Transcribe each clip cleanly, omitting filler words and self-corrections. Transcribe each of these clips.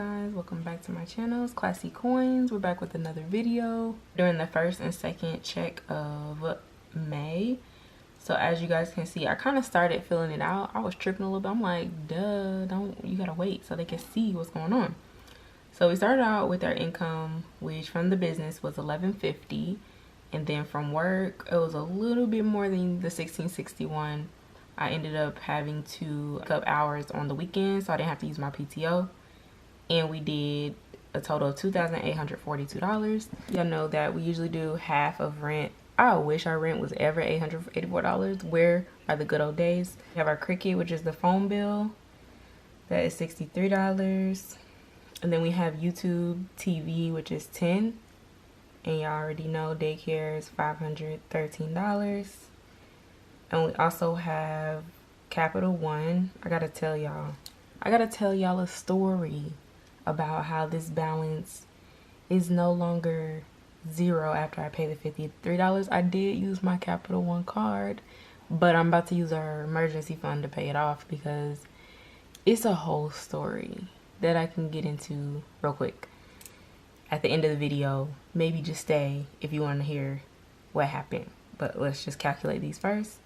guys, welcome back to my channel. It's Classy Coins. We're back with another video during the first and second check of May. So as you guys can see, I kind of started filling it out. I was tripping a little bit. I'm like, duh, you gotta wait so they can see what's going on. So we started out with our income, which from the business was $11.50, and then from work it was a little bit more than the $16.61. I ended up having to pick up hours on the weekend, so I didn't have to use my PTO. And we did a total of $2,842. Y'all know that we usually do half of rent. I wish our rent was ever $884. Where are the good old days? We have our Cricket, which is the phone bill. That is $63. And then we have YouTube TV, which is $10. And y'all already know daycare is $513. And we also have Capital One. I gotta tell y'all a story about how this balance is no longer zero after I pay the $53. I did use my Capital One card, but I'm about to use our emergency fund to pay it off because it's a whole story that I can get into real quick at the end of the video. Maybe just stay if you want to hear what happened, but let's just calculate these first.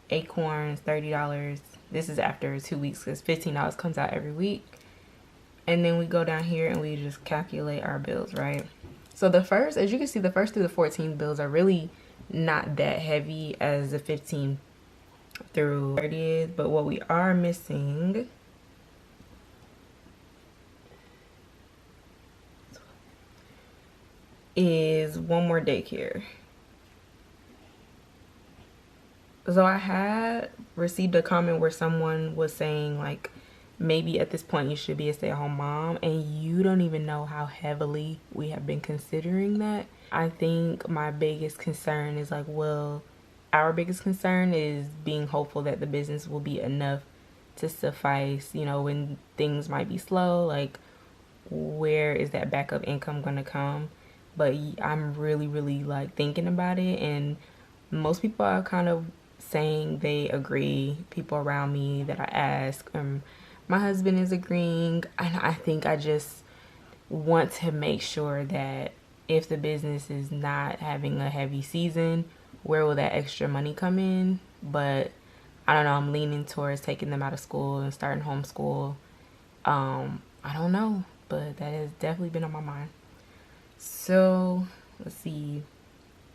Acorns, $30. This is after 2 weeks because $15 comes out every week. And then we go down here and we just calculate our bills, right? So the first, as you can see, the first through the 14 bills are really not that heavy as the 15 through 30 is. But what we are missing is one more daycare. So I had received a comment where someone was saying like, maybe at this point you should be a stay-at-home mom, and you don't even know how heavily we have been considering that. I think my biggest concern is like, well, our biggest concern is being hopeful that the business will be enough to suffice, you know, when things might be slow. Like, where is that backup income gonna come? But I'm really like thinking about it, and most people are kind of saying they agree. People around me that I ask, my husband is agreeing, and I think I just want to make sure that if the business is not having a heavy season, where will that extra money come in? But I don't know, I'm leaning towards taking them out of school and starting homeschool. I don't know, but that has definitely been on my mind. So let's see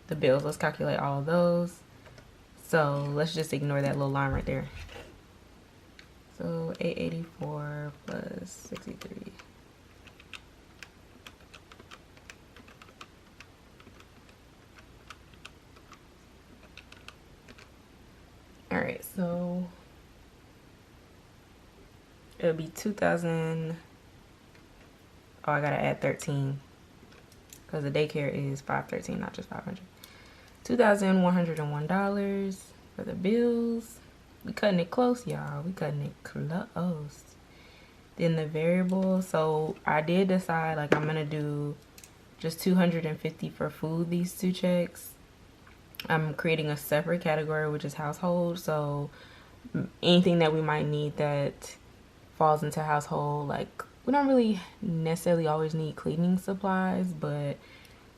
the bills. Let's calculate all of those. So let's just ignore that little line right there. So 884 plus 63. All right, so it'll be 2,000. Oh, I gotta add 13 because the daycare is $513, not just $500. $2,101 for the bills. We cutting it close, y'all. We cutting it close. Then the variable. So I did decide like I'm gonna do just $250 for food these two checks. I'm creating a separate category, which is household. So anything that we might need that falls into household, like we don't really necessarily always need cleaning supplies, but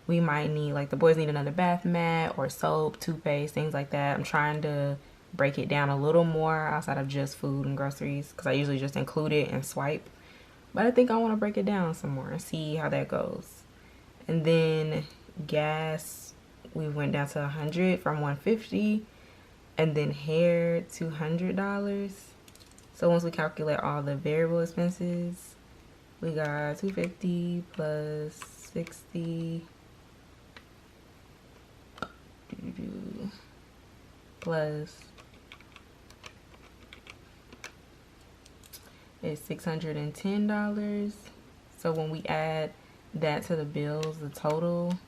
we might need, like the boys need another bath mat or soap, toothpaste, things like that. I'm trying to break it down a little more outside of just food and groceries because I usually just include it and swipe. But I think I want to break it down some more and see how that goes. And then gas, we went down to 100 from 150, and then hair $200. So once we calculate all the variable expenses, we got 250 plus 60 plus is $610. So when we add that to the bills, the total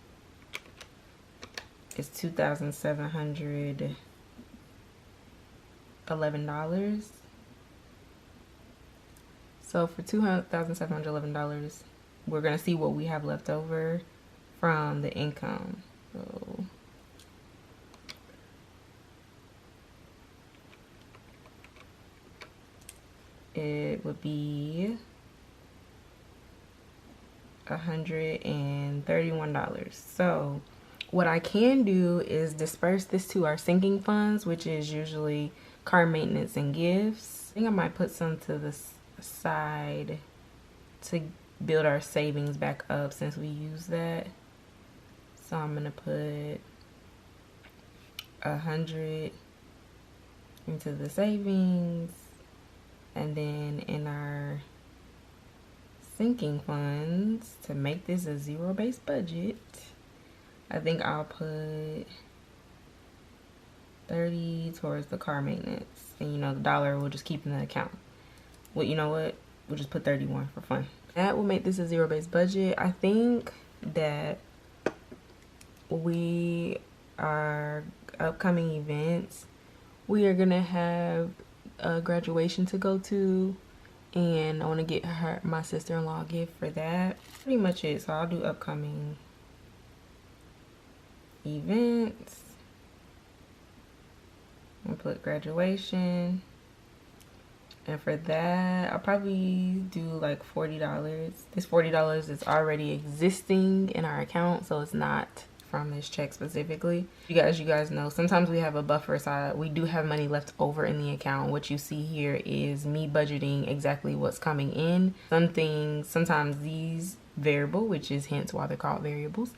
is $2,711. So for $2,711, we're gonna see what we have left over from the income. So it would be $131. So what I can do is disperse this to our sinking funds, which is usually car maintenance and gifts. I think I might put some to the side to build our savings back up since we use that. So I'm gonna put 100 into the savings, and then in our sinking funds, to make this a zero-based budget, I think I'll put 30 towards the car maintenance, and you know, the dollar will just keep in the account. Well, you know what, we'll just put 31 for fun. That will make this a zero-based budget. I think that our upcoming events, we are gonna have a graduation to go to, and I want to get my sister-in-law a gift for that. Pretty much it. So I'll do upcoming events and put graduation, and for that I'll probably do like $40. This $40 is already existing in our account, so it's not from this check specifically. You guys know, sometimes we have a buffer side. We do have money left over in the account. What you see here is me budgeting exactly what's coming in. Sometimes these variable, which is hence why they're called variables,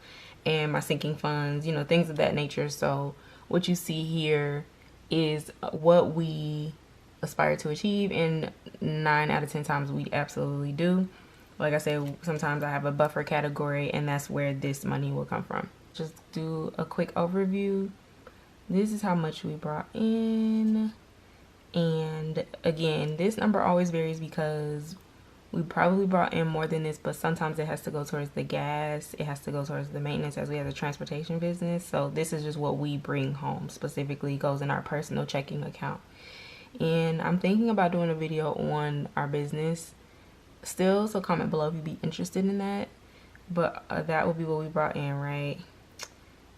and my sinking funds, you know, things of that nature. So what you see here is what we aspire to achieve, and 9 out of 10 times we absolutely do. Like I said, sometimes I have a buffer category, and that's where this money will come from. Just do a quick overview. This is how much we brought in, and again, this number always varies because we probably brought in more than this, but sometimes it has to go towards the gas, it has to go towards the maintenance, as we have a transportation business. So this is just what we bring home, specifically goes in our personal checking account. And I'm thinking about doing a video on our business still, so comment below if you'd be interested in that. But that will be what we brought in, right?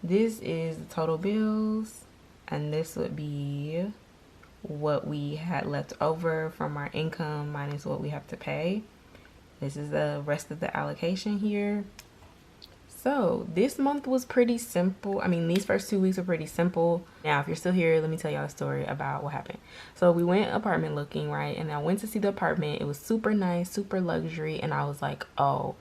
This is the total bills, and this would be what we had left over from our income minus what we have to pay. This is the rest of the allocation here. So this month was pretty simple. I mean, these first 2 weeks are pretty simple. Now, if you're still here, let me tell y'all a story about what happened. So we went apartment looking, right? And I went to see the apartment. It was super nice, super luxury. And I was like, oh,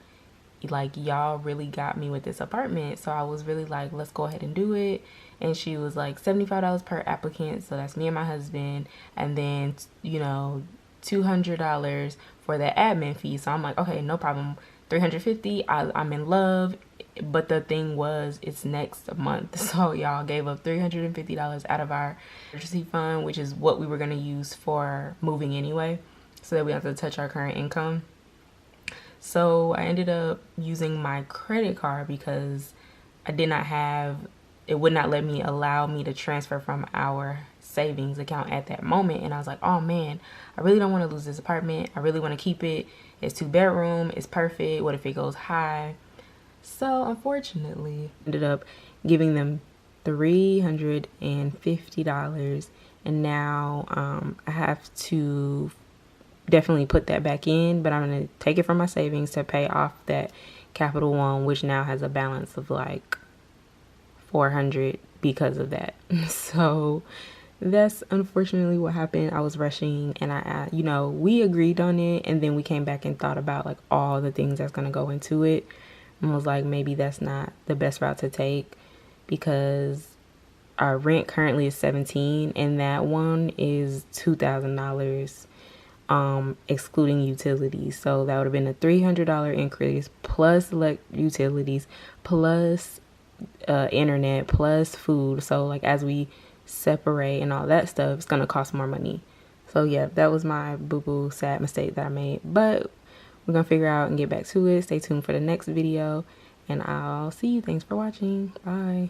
like, y'all really got me with this apartment. So I was really like, let's go ahead and do it. And she was like $75 per applicant, so that's me and my husband, and then, you know, $200 for the admin fee. So I'm like, okay, no problem, $350. I'm in love. But the thing was, it's next month, so y'all gave up $350 out of our emergency fund, which is what we were going to use for moving anyway, so that we have to touch our current income. So I ended up using my credit card because I did not have, it would not allow me to transfer from our savings account at that moment. And I was like, oh man, I really don't want to lose this apartment. I really want to keep it. It's 2-bedroom. It's perfect. What if it goes high? So unfortunately, ended up giving them $350. And now I have to definitely put that back in, but I'm going to take it from my savings to pay off that Capital One, which now has a balance of like $400 because of that. So that's unfortunately what happened. I was rushing, and you know, we agreed on it, and then we came back and thought about like all the things that's going to go into it, and was like, maybe that's not the best route to take, because our rent currently is $17,000, and that one is $2,000 excluding utilities. So that would have been a $300 increase plus utilities plus internet plus food. So like as we separate and all that stuff, it's gonna cost more money. So yeah, that was my boo-boo sad mistake that I made, but we're gonna figure out and get back to it. Stay tuned for the next video, and I'll see you. Thanks for watching. Bye.